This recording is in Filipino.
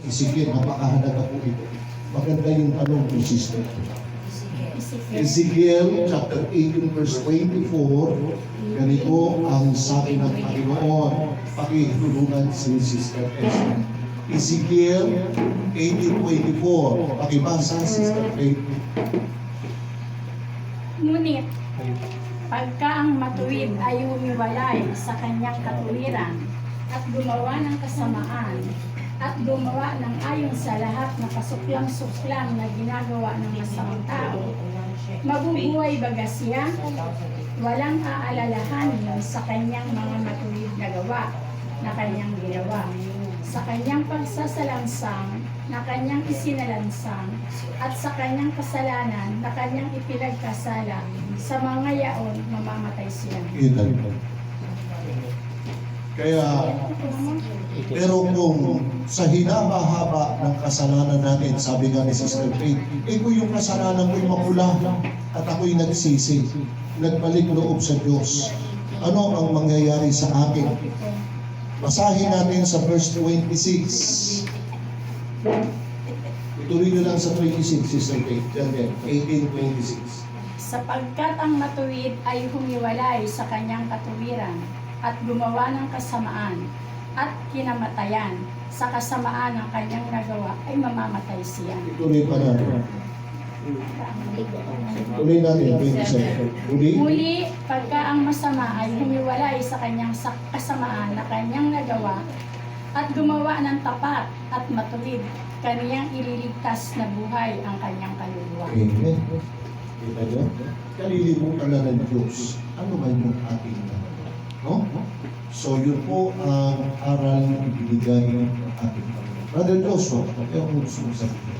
Ezekiel, napakahalaga po ito. Maganda yung tanong ni sister. Ezekiel chapter 18 verse 24, ganito ang sabi ng Panginoon. Pakitulungan si Sister Esther. Ezekiel 18:24. Pakibasa, Sister Faith. Ngunit, pagka ang matuwid ay humiwalay sa kanyang katuwiran at gumawa ng kasamaan at gumawa ng ayon sa lahat na kasuklam-suklam na ginagawa ng masamang tao, mabubuhay baga siya, walang aalalahanin sa kanyang mga matuwid na gawa na kanyang ginawa, sa kanyang pagsasalansang na kanyang isinalansang, at sa kanyang kasalanan na kanyang ipinagkasala, sa mga yaon mamamatay siya. Kaya, pero kung sa hinaba-haba ng kasalanan natin, sabi nga ni Sister Faith, kung yung kasalanan ko'y makula at ako'y nagsisi, nagbalik loob sa Diyos, ano ang mangyayari sa akin? Basahin natin sa verse 26. Ituloy nyo lang sa 26, Sister Faith. Diyan, 18:26. Sapagkat ang matuwid ay humiwalay sa kanyang katuwiran at gumawa ng kasamaan at kinamatayan, sa kasamaan ng kanyang nagawa ay mamamatay siya. Ituloy pa natin. Tuloy natin, 27. Muli, pagka ang masama ay humiwalay sa kanyang kasamaan na kanyang nagawa at gumawa ng tapat at matuwid, kaniyang ililigtas na buhay ang kanyang kaluluwa. Amen. Kita nyo? Kalilimutan na ng Diyos. Ano man yung ating no? So yun po ang aral na ibinigay ng ating Panginoon. Brother Joshua, kaya kung gusto mo sabihin.